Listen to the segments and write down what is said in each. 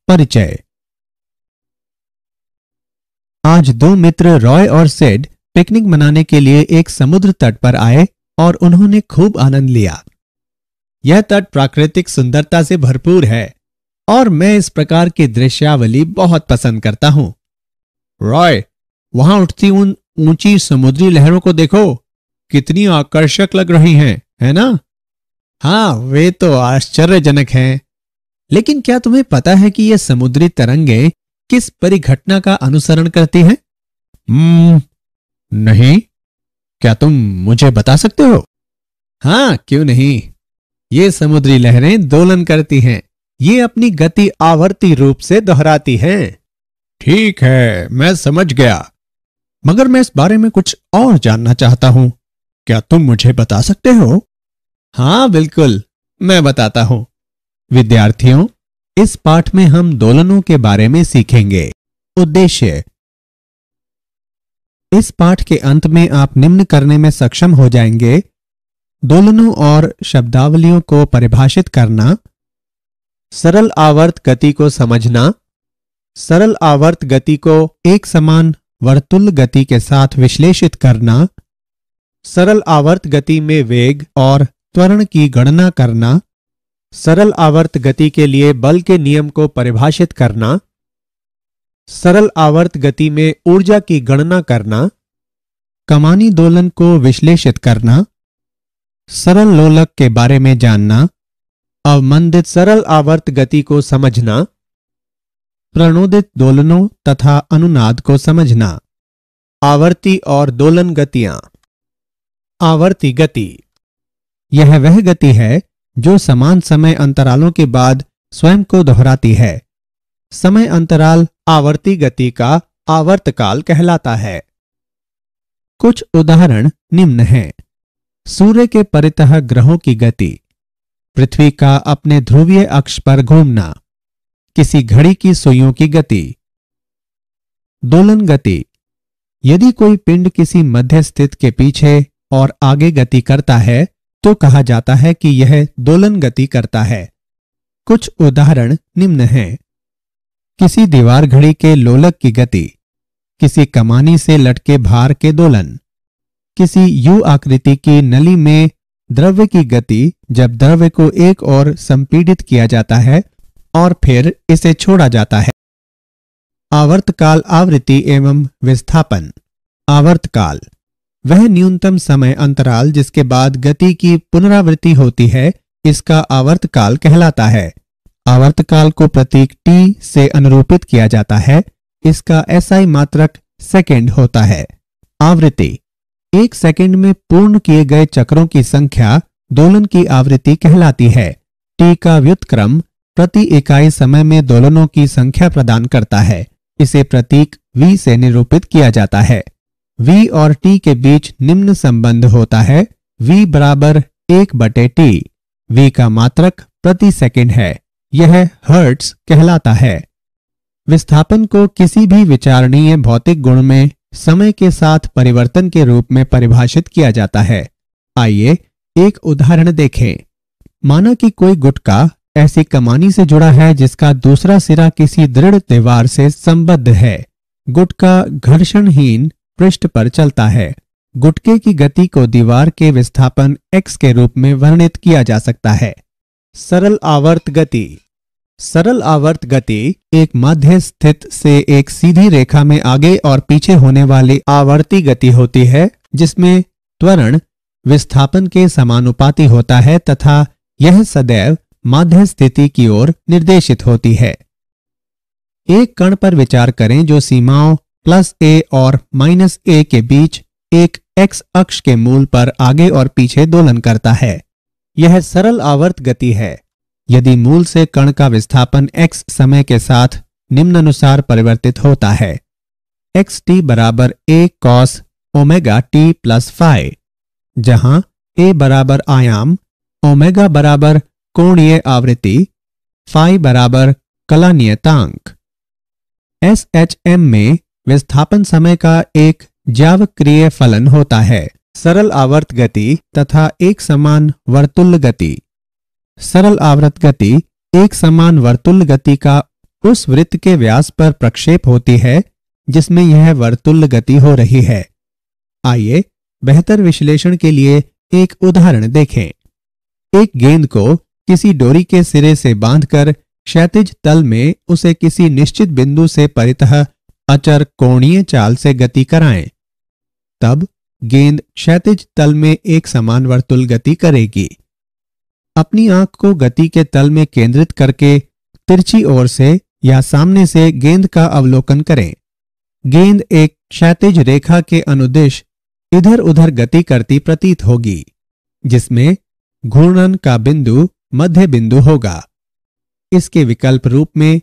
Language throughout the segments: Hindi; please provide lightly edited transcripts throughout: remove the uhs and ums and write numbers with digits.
परिचय। आज दो मित्र रॉय और सिड पिकनिक मनाने के लिए एक समुद्र तट पर आए और उन्होंने खूब आनंद लिया। यह तट प्राकृतिक सुंदरता से भरपूर है और मैं इस प्रकार की दृश्यावली बहुत पसंद करता हूं। रॉय, वहां उठती उन ऊंची समुद्री लहरों को देखो, कितनी आकर्षक लग रही हैं, है ना? हाँ, वे तो आश्चर्यजनक हैं। लेकिन क्या तुम्हें पता है कि ये समुद्री तरंगें किस परिघटना का अनुसरण करती हैं? नहीं। क्या तुम मुझे बता सकते हो? हाँ, क्यों नहीं। ये समुद्री लहरें दोलन करती हैं। ये अपनी गति आवर्ती रूप से दोहराती हैं। ठीक है, मैं समझ गया। मगर मैं इस बारे में कुछ और जानना चाहता हूं। क्या तुम मुझे बता सकते हो? हाँ बिल्कुल, मैं बताता हूं। विद्यार्थियों, इस पाठ में हम दोलनों के बारे में सीखेंगे। उद्देश्य: इस पाठ के अंत में आप निम्न करने में सक्षम हो जाएंगे: दोलनों और शब्दावलियों को परिभाषित करना, सरल आवर्त गति को समझना, सरल आवर्त गति को एक समान वर्तुल गति के साथ विश्लेषित करना, सरल आवर्त गति में वेग और त्वरण की गणना करना, सरल आवर्त गति के लिए बल के नियम को परिभाषित करना, सरल आवर्त गति में ऊर्जा की गणना करना, कमानी दोलन को विश्लेषित करना, सरल लोलक के बारे में जानना, अवमंदित सरल आवर्त गति को समझना, प्रणोदित दोलनों तथा अनुनाद को समझना। आवर्ती और दोलन गतियां। आवर्ती गति: यह वह गति है जो समान समय अंतरालों के बाद स्वयं को दोहराती है। समय अंतराल आवर्ती गति का आवर्तकाल कहलाता है। कुछ उदाहरण निम्न हैं: सूर्य के परितः ग्रहों की गति, पृथ्वी का अपने ध्रुवीय अक्ष पर घूमना, किसी घड़ी की सुइयों की गति। दोलन गति: यदि कोई पिंड किसी मध्य स्थित के पीछे और आगे गति करता है तो कहा जाता है कि यह दोलन गति करता है। कुछ उदाहरण निम्न हैं: किसी दीवार घड़ी के लोलक की गति, किसी कमानी से लटके भार के दोलन, किसी यू आकृति की नली में द्रव्य की गति जब द्रव्य को एक ओर संपीड़ित किया जाता है और फिर इसे छोड़ा जाता है। आवर्तकाल आवृत्ति एवं विस्थापन। आवर्तकाल: वह न्यूनतम समय अंतराल जिसके बाद गति की पुनरावृत्ति होती है, इसका आवर्तकाल कहलाता है। आवर्तकाल को प्रतीक टी से अनुरूपित किया जाता है। इसका एसआई मात्रक सेकंड होता है। आवृत्ति: एक सेकंड में पूर्ण किए गए चक्रों की संख्या दोलन की आवृत्ति कहलाती है। टी का व्युत्क्रम प्रति इकाई समय में दोलनों की संख्या प्रदान करता है। इसे प्रतीक v से निरूपित किया जाता है। v और t के बीच निम्न संबंध होता है: v बराबर 1/t। v का मात्रक प्रति सेकंड है। यह हर्ट्ज कहलाता है। विस्थापन को किसी भी विचारणीय भौतिक गुण में समय के साथ परिवर्तन के रूप में परिभाषित किया जाता है। आइए एक उदाहरण देखें। माना कि कोई गुटका ऐसी कमानी से जुड़ा है जिसका दूसरा सिरा किसी दृढ़ दीवार से संबद्ध है। गुटका घर्षणहीन पृष्ठ पर चलता है। गुटके की गति को दीवार के विस्थापन x के रूप में वर्णित किया जा सकता है। सरल आवर्त गति। सरल आवर्त गति एक मध्य स्थित से एक सीधी रेखा में आगे और पीछे होने वाली आवर्ती गति होती है, जिसमें त्वरण विस्थापन के समानुपाती होता है तथा यह सदैव माध्य स्थिति की ओर निर्देशित होती है। एक कण पर विचार करें जो सीमाओं +a और -a के बीच एक x अक्ष के मूल पर आगे और पीछे दोलन करता है। यह सरल आवर्त गति है। यदि मूल से कण का विस्थापन x समय के साथ निम्नानुसार परिवर्तित होता है: xt बराबर a cos omega t + phi, जहां a बराबर आयाम, ओमेगा बराबर कोणीय आवृत्ति, phi बराबर कला नियतांक। SHM में विस्थापन समय का एक ज्यावक्रिय फलन होता है: सरल आवर्त गति तथा एक समान वर्तुल गति। सरल आवर्त गति एक समान वर्तुल गति का उस वृत्त के व्यास पर प्रक्षेप होती है जिसमें यह वर्तुल्य गति हो रही है। आइए बेहतर विश्लेषण के लिए एक उदाहरण देखें। एक गेंद को किसी डोरी के सिरे से बांधकर क्षैतिज तल में उसे किसी निश्चित बिंदु से परितः अचर कोणीय चाल से गति कराएं। तब गेंद क्षैतिज तल में एक समान वर्तुल गति करेगी। अपनी आंख को गति के तल में केंद्रित करके तिरछी ओर से या सामने से गेंद का अवलोकन करें। गेंद एक क्षैतिज रेखा के अनुदिश इधर उधर गति करती प्रतीत होगी, जिसमें घूर्णन का बिंदु मध्य बिंदु होगा। इसके विकल्प रूप में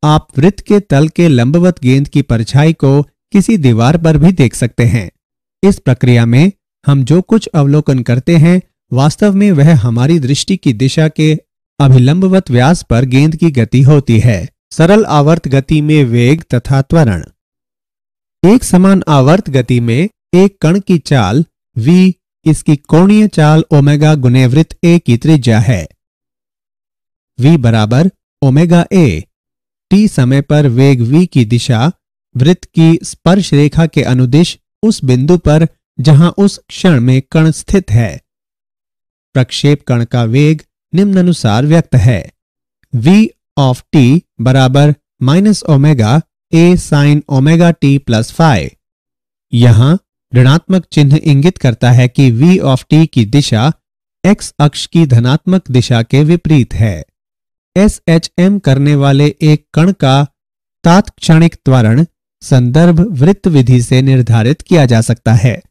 आप वृत्त के तल के लंबवत गेंद की परछाई को किसी दीवार पर भी देख सकते हैं। इस प्रक्रिया में हम जो कुछ अवलोकन करते हैं वास्तव में वह हमारी दृष्टि की दिशा के अभिलंबवत व्यास पर गेंद की गति होती है। सरल आवर्त गति में वेग तथा त्वरण। एक समान आवर्त गति में एक कण की चाल v इसकी कोणीय चाल ओमेगा गुने वृत्त a की त्रिज्या है। v बराबर ओमेगा a। t समय पर वेग v की दिशा वृत्त की स्पर्श रेखा के अनुदिश उस बिंदु पर जहां उस क्षण में कण स्थित है। प्रक्षेप कण का वेग निम्नानुसार व्यक्त है। v ऑफ t बराबर minus omega a sine omega t plus phi. यहां ऋणात्मक चिन्ह इंगित करता है कि v ऑफ t की दिशा x अक्ष की धनात्मक दिशा के विपरीत है। SHM करने वाले एक कण का तात्क्षणिक त्वरण संदर्भ वृत्त विधि से निर्धारित किया जा सकता है।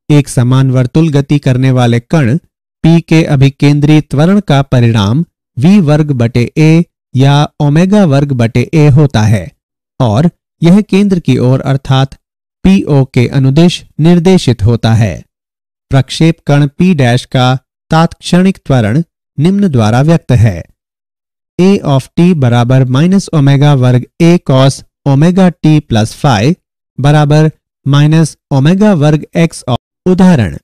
एक समान वर्तुल गति करने वाले कण P के अभिकेंद्री त्वरण का परिणाम v वर्ग बटे a या ओमेगा वर्ग बटे a होता है और यह केंद्र की ओर अर्थात PO के अनुदिश निर्देशित होता है। प्रक्षेप कण P डैश का तात्क्षणिक त्वरण निम्न द्वारा व्यक्त है। a ऑफ t बराबर माइनस ओमेगा वर्ग a cos omega t plus phi बराबर माइनस ओमेगा वर्ग x। उदाहरण।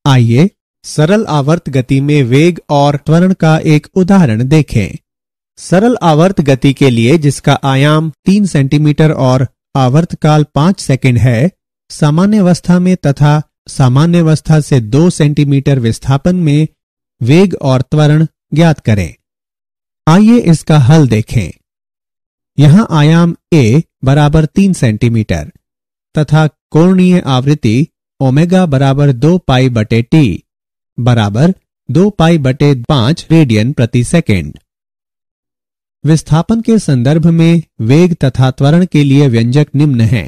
आइए सरल आवर्त गति में वेग और त्वरण का एक उदाहरण देखें। सरल आवर्त गति के लिए जिसका आयाम 3 सेंटीमीटर और आवर्तकाल 5 सेकंड है, सामान्य अवस्था में तथा सामान्य अवस्था से 2 सेंटीमीटर विस्थापन में वेग और त्वरण ज्ञात करें। आइए इसका हल देखें। यहां आयाम a बराबर 3 सेंटीमीटर तथा कोणीय आवृत्ति ओमेगा बराबर 2 पाई बटे t बराबर 2 पाई बटे 5 रेडियन प्रति सेकेंड। विस्थापन के संदर्भ में वेग तथा त्वरण के लिए व्यंजक निम्न है।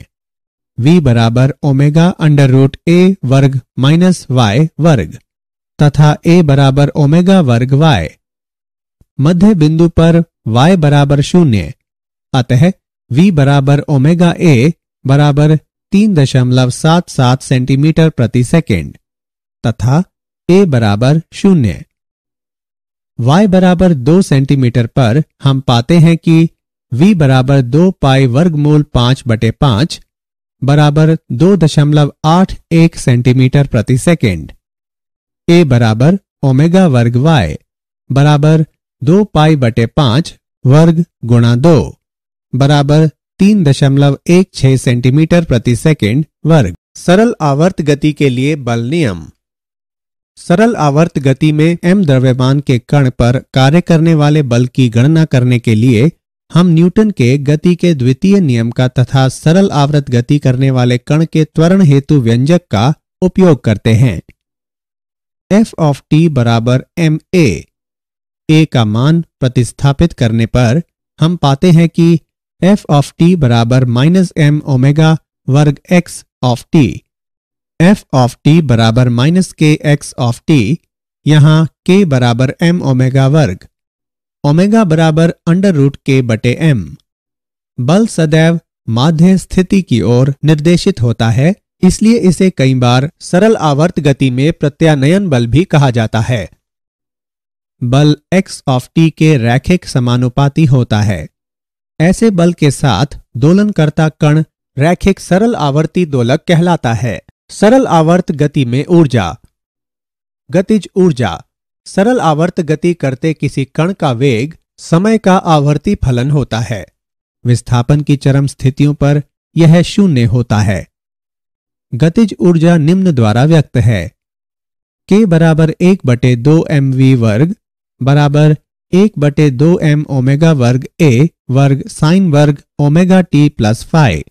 v बराबर ओमेगा अंडर रूट a वर्ग माइनस y वर्ग तथा a बराबर ओमेगा वर्ग y। मध्य बिंदु पर y बराबर 0, अतः v बराबर ओमेगा a बराबर 3.77 सेंटीमीटर प्रति सेकेंड तथा a बराबर 0। y बराबर 2 सेंटीमीटर पर हम पाते हैं कि v बराबर 2 पाई वर्गमूल 5 बटे 5 बराबर 2.81 सेंटीमीटर प्रति सेकेंड। a बराबर ओमेगा वर्ग y बराबर 2 पाई बटे 5 वर्ग गुणा 2 बराबर 3.16 सेंटीमीटर प्रति सेकेंड वर्ग। सरल आवर्त गति के लिए बल नियम। सरल आवर्त गति में m द्रव्यमान के कण पर कार्य करने वाले बल की गणना करने के लिए हम न्यूटन के गति के द्वितीय नियम का तथा सरल आवर्त गति करने वाले कण के त्वरण हेतु व्यंजक का उपयोग करते हैं। f ऑफ t बराबर ma। a का मान प्रतिस्थापित करने पर हम पाते हैं कि f ऑफ t बराबर माइनस m ओमेगा वर्ग x of t। f of t बराबर माइनस के x ऑफ t, यहाँ k बराबर m ओमेगा वर्ग, ओमेगा बराबर अंडर रूट k बटे m। बल सदैव माध्य स्थिति की ओर निर्देशित होता है, इसलिए इसे कई बार सरल आवर्त गति में प्रत्यानयन बल भी कहा जाता है। बल x ऑफ t के रैखिक समानुपाती होता है। ऐसे बल के साथ दोलनकर्ता कण रैखिक सरल आवर्ती दोलक कहलाता है। सरल आवर्त गति में ऊर्जा। गतिज ऊर्जा। सरल आवर्त गति करते किसी कण का वेग समय का आवर्ती फलन होता है। विस्थापन की चरम स्थितियों पर यह शून्य होता है। गतिज ऊर्जा निम्न द्वारा व्यक्त है। K बराबर 1/2 mv वर्ग बराबर 1/2 m ओमेगा वर्ग a वर्ग साइन वर्ग ओमेगा t प्लस फाई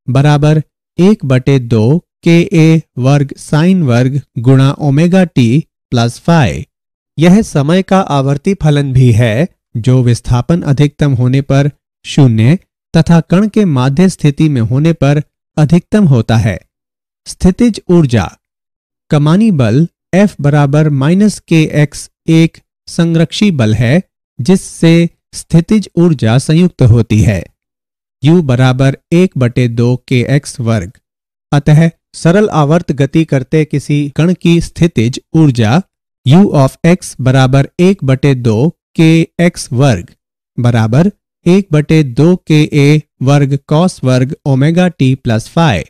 बराबर 1/2 Ka वर्ग साइन वर्ग गुणा ओमेगा t प्लस फाई। यह समय का आवर्ती फलन भी है जो विस्थापन अधिकतम होने पर शून्य तथा कण के माध्य स्थिति में होने पर अधिकतम होता है। स्थितिज ऊर्जा कमानी बल F बराबर -kx एक संरक्षी बल है जिससे स्थितिज ऊर्जा संयुक्त होती है। U बराबर 1/2 kx वर्ग। अतः सरल आवर्त गति करते किसी कण की स्थितिज ऊर्जा U ऑफ x बराबर 1/2 kx वर्ग बराबर 1/2 Ka वर्ग कॉस वर्ग ओमेगा t प्लस फाई।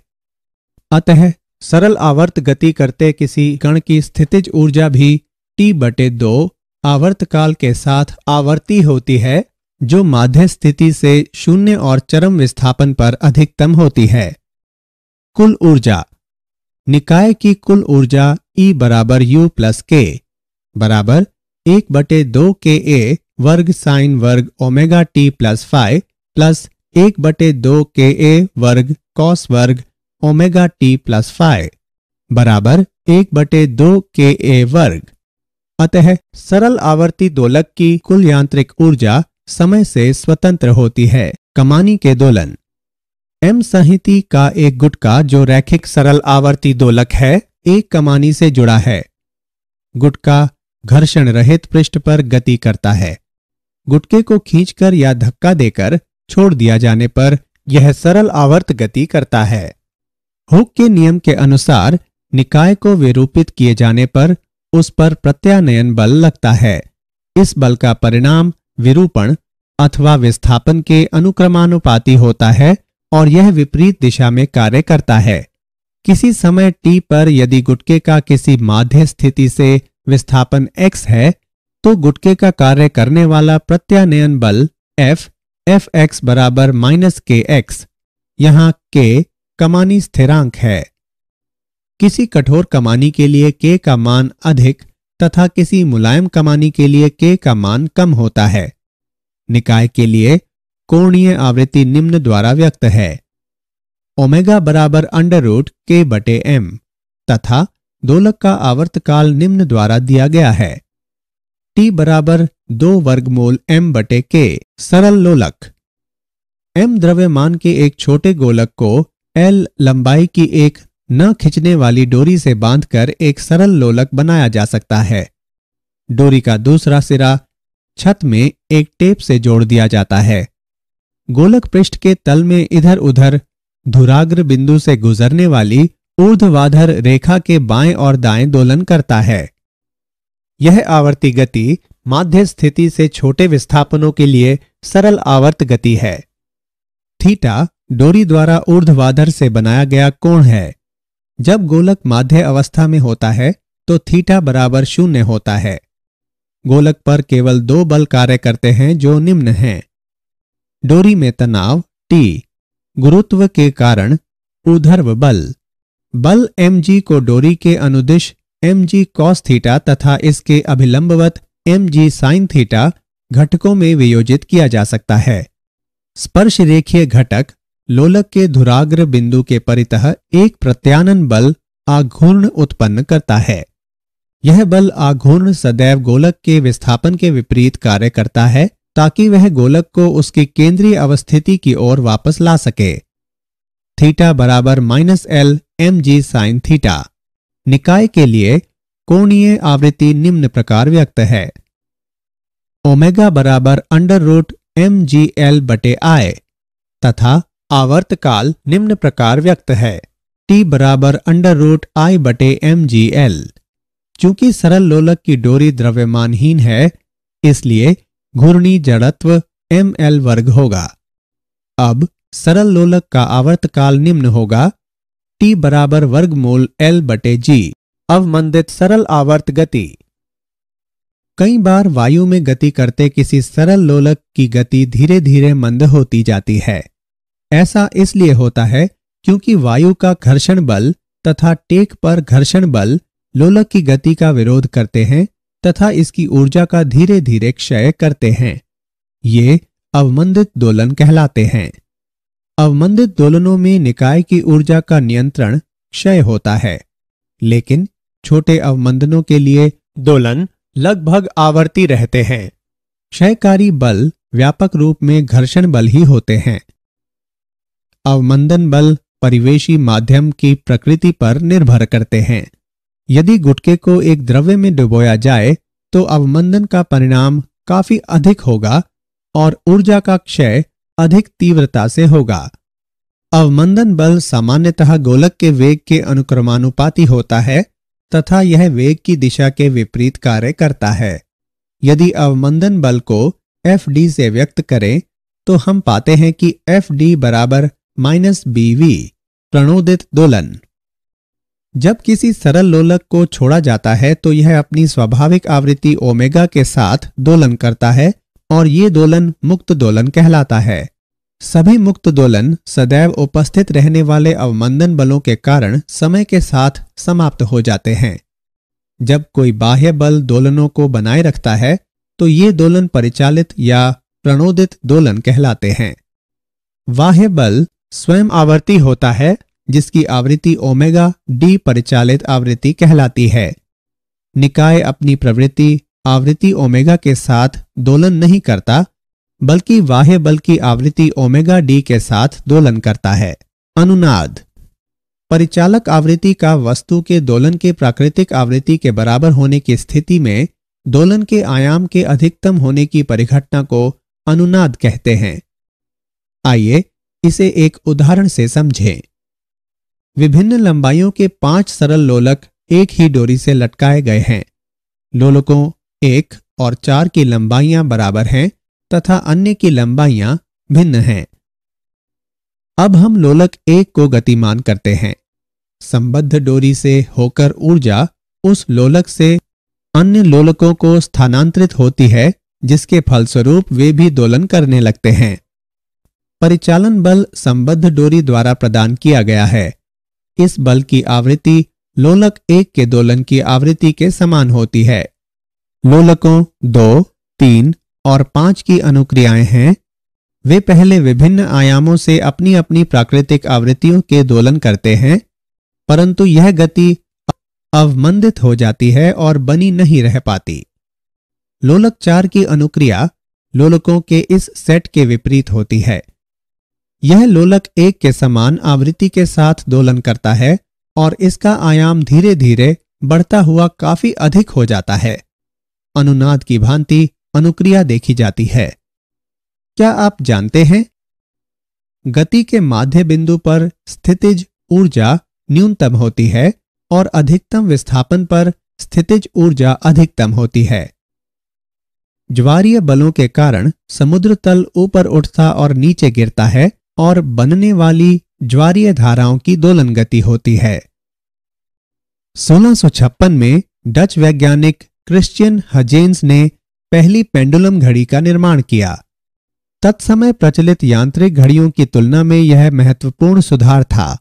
अतः सरल आवर्त गति करते किसी कण की स्थितिज ऊर्जा भी T/2 आवर्तकाल के साथ आवर्ती होती है जो माध्य स्थिति से शून्य और चरम विस्थापन पर अधिकतम होती है। कुल ऊर्जा निकाय की कुल ऊर्जा E बराबर U प्लस K बराबर 1/2 Ka वर्ग साइन वर्ग omega t plus phi plus 1/2 Ka वर्ग कॉस वर्ग ओमेगा t प्लस फाई बराबर 1/2 Ka वर्ग। अतः सरल आवर्ती दोलक की कुल यांत्रिक ऊर्जा समय से स्वतंत्र होती है। कमानी के दोलन M संहिति का एक गुटका जो रैखिक सरल आवर्ती दोलक है एक कमानी से जुड़ा है। गुटका घर्षण रहित पृष्ठ पर गति करता है। गुटके को खींचकर या धक्का देकर छोड़ दिया जाने पर यह सरल आवर्त गति करता है। हुक के नियम के अनुसार निकाय को विरूपित किए जाने पर उस पर प्रत्यानयन बल लगता है। इस बल का परिणाम विरूपण अथवा विस्थापन के अनुक्रमानुपाती होता है और यह विपरीत दिशा में कार्य करता है। किसी समय t पर यदि गुटके का किसी माध्य स्थिति से विस्थापन x है तो गुटके का कार्य करने वाला प्रत्यानयन बल Fx बराबर -kx। यहाँ k कमानी स्थिरांक है। किसी कठोर कमानी के लिए k का मान अधिक तथा किसी मुलायम कमानी के लिए k का मान कम होता है। निकाय के लिए कोणीय आवृत्ति निम्न द्वारा व्यक्त है। ओमेगा बराबर √k/m तथा दोलक का आवर्तकाल निम्न द्वारा दिया गया है। T बराबर 2 वर्गमूल m/k। सरल लोलक m द्रव्यमान के एक छोटे गोलक को L लंबाई की एक न खिंचने वाली डोरी से बांधकर एक सरल लोलक बनाया जा सकता है। डोरी का दूसरा सिरा छत में एक टेप से जोड़ दिया जाता है। गोलक पृष्ठ के तल में इधर उधर धुराग्र बिंदु से गुजरने वाली ऊर्ध्वाधर रेखा के बाएं और दाएं दोलन करता है। यह आवर्ती गति माध्य स्थिति से छोटे विस्थापनों के लिए सरल आवर्त गति है। थीटा डोरी द्वारा ऊर्ध्वाधर से बनाया गया कोण है। जब गोलक माध्य अवस्था में होता है तो थीटा बराबर 0 होता है। गोलक पर केवल 2 बल कार्य करते हैं जो निम्न हैं। डोरी में तनाव T, गुरुत्व के कारण ऊर्ध्व बल mg को डोरी के अनुदिश mg cos थीटा तथा इसके अभिलंबवत mg sin थीटा घटकों में वियोजित किया जा सकता है। स्पर्श रेखीय घटक लोलक के धुराग्र बिंदु के परितः एक प्रत्यानन बल आघूर्ण उत्पन्न करता है। यह बल आघूर्ण सदैव गोलक के विस्थापन के विपरीत कार्य करता है ताकि वह गोलक को उसकी केंद्रीय अवस्थिति की ओर वापस ला सके। थीटा बराबर -L mg sin थीटा। निकाय के लिए कोणीय आवृत्ति निम्न प्रकार व्यक्त है। ओमेगा बराबर √mgl/I तथा आवर्तकाल निम्न प्रकार व्यक्त है। T बराबर √I/mgl। चूंकि सरल लोलक की डोरी द्रव्यमानहीन है इसलिए घूर्णी जड़त्व ml वर्ग होगा। अब सरल लोलक का आवर्तकाल निम्न होगा। T बराबर वर्गमूल L/g। अवमंदित सरल आवर्त गति कई बार वायु में गति करते किसी सरल लोलक की गति धीरे धीरे मंद होती जाती है। ऐसा इसलिए होता है क्योंकि वायु का घर्षण बल तथा टेक पर घर्षण बल लोलक की गति का विरोध करते हैं तथा इसकी ऊर्जा का धीरे धीरे क्षय करते हैं। ये अवमंदित दोलन कहलाते हैं। अवमंदित दोलनों में निकाय की ऊर्जा का नियंत्रण क्षय होता है, लेकिन छोटे अवमंदनों के लिए दोलन लगभग आवर्ती रहते हैं। क्षयकारी बल व्यापक रूप में घर्षण बल ही होते हैं। अवमंदन बल परिवेशी माध्यम की प्रकृति पर निर्भर करते हैं। यदि गुटके को एक द्रव्य में डुबोया जाए तो अवमंदन का परिणाम काफी अधिक होगा और ऊर्जा का क्षय अधिक तीव्रता से होगा। अवमंदन बल सामान्यतः गोलक के वेग के अनुक्रमानुपाती होता है तथा यह वेग की दिशा के विपरीत कार्य करता है। यदि अवमंदन बल को Fd से व्यक्त करें तो हम पाते हैं कि Fd बराबर -bv प्रणोदित दोलन। जब किसी सरल लोलक को छोड़ा जाता है तो यह अपनी स्वाभाविक आवृत्ति ओमेगा के साथ दोलन करता है और ये दोलन मुक्त दोलन कहलाता है। सभी मुक्त दोलन सदैव उपस्थित रहने वाले अवमंदन बलों के कारण समय के साथ समाप्त हो जाते हैं। जब कोई बाह्य बल दोलनों को बनाए रखता है तो ये दोलन परिचालित या प्रणोदित दोलन कहलाते हैं। बाह्य बल स्वयं आवर्ती होता है जिसकी आवृत्ति ओमेगा डी परिचालित आवृत्ति कहलाती है। निकाय अपनी प्रवृत्ति आवृत्ति ओमेगा के साथ दोलन नहीं करता बल्कि बाह्य बल की आवृत्ति ओमेगा डी के साथ दोलन करता है। अनुनाद परिचालक आवृत्ति का वस्तु के दोलन के प्राकृतिक आवृत्ति के बराबर होने की स्थिति में दोलन के आयाम के अधिकतम होने की परिघटना को अनुनाद कहते हैं। आइए इसे एक उदाहरण से समझें। विभिन्न लंबाइयों के 5 सरल लोलक एक ही डोरी से लटकाए गए हैं। लोलकों 1 और 4 की लंबाइयां बराबर हैं तथा अन्य की लंबाइयां भिन्न हैं। अब हम लोलक 1 को गतिमान करते हैं। संबद्ध डोरी से होकर ऊर्जा उस लोलक से अन्य लोलकों को स्थानांतरित होती है जिसके फलस्वरूप वे भी दोलन करने लगते हैं। परिचालन बल संबद्ध डोरी द्वारा प्रदान किया गया है। इस बल की आवृत्ति लोलक 1 के दोलन की आवृत्ति के समान होती है। लोलकों 2, 3 और 5 की अनुक्रियाएं हैं। वे पहले विभिन्न आयामों से अपनी अपनी प्राकृतिक आवृत्तियों के दोलन करते हैं, परंतु यह गति अवमंदित हो जाती है और बनी नहीं रह पाती। लोलक 4 की अनुक्रिया लोलकों के इस सेट के विपरीत होती है। यह लोलक 1 के समान आवृत्ति के साथ दोलन करता है और इसका आयाम धीरे धीरे बढ़ता हुआ काफी अधिक हो जाता है। अनुनाद की भांति अनुक्रिया देखी जाती है। क्या आप जानते हैं गति के माध्य बिंदु पर स्थितिज ऊर्जा न्यूनतम होती है और अधिकतम विस्थापन पर स्थितिज ऊर्जा अधिकतम होती है। ज्वारीय बलों के कारण समुद्र तल ऊपर उठता और नीचे गिरता है और बनने वाली ज्वारीय धाराओं की दोलन गति होती है। 1656 में डच वैज्ञानिक क्रिश्चियन हजेंस ने पहली पेंडुलम घड़ी का निर्माण किया। तत्समय प्रचलित यांत्रिक घड़ियों की तुलना में यह महत्वपूर्ण सुधार था।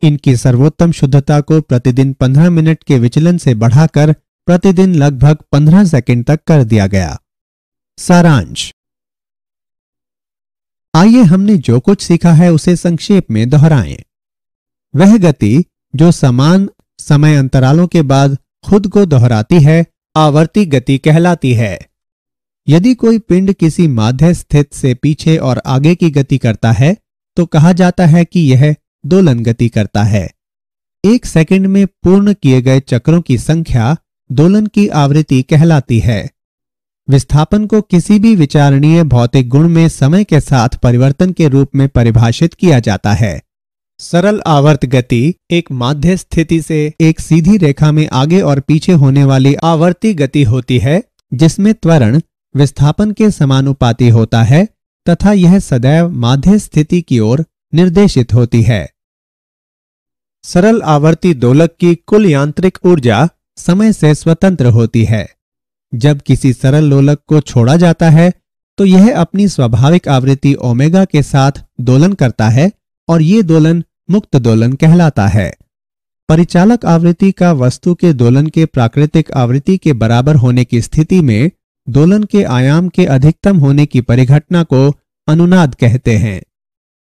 इनकी सर्वोत्तम शुद्धता को प्रतिदिन 15 मिनट के विचलन से बढ़ाकर प्रतिदिन लगभग 15 सेकंड तक कर दिया गया। सारांश। आइए हमने जो कुछ सीखा है उसे संक्षेप में दोहराएं। वह गति जो समान समय अंतरालों के बाद खुद को दोहराती है आवर्ती गति कहलाती है। यदि कोई पिंड किसी माध्य स्थित से पीछे और आगे की गति करता है तो कहा जाता है कि यह दोलन गति करता है। 1 सेकंड में पूर्ण किए गए चक्रों की संख्या दोलन की आवृत्ति कहलाती है। विस्थापन को किसी भी विचारणीय भौतिक गुण में समय के साथ परिवर्तन के रूप में परिभाषित किया जाता है। सरल आवर्त गति एक माध्य स्थिति से एक सीधी रेखा में आगे और पीछे होने वाली आवर्ती गति होती है जिसमें त्वरण विस्थापन के समानुपाती होता है तथा यह सदैव माध्य स्थिति की ओर निर्देशित होती है। सरल आवर्ती दोलक की कुल यांत्रिक ऊर्जा समय से स्वतंत्र होती है। जब किसी सरल लोलक को छोड़ा जाता है तो यह अपनी स्वाभाविक आवृत्ति ओमेगा के साथ दोलन करता है और ये दोलन मुक्त दोलन कहलाता है। परिचालक आवृत्ति का वस्तु के दोलन के प्राकृतिक आवृत्ति के बराबर होने की स्थिति में दोलन के आयाम के अधिकतम होने की परिघटना को अनुनाद कहते हैं।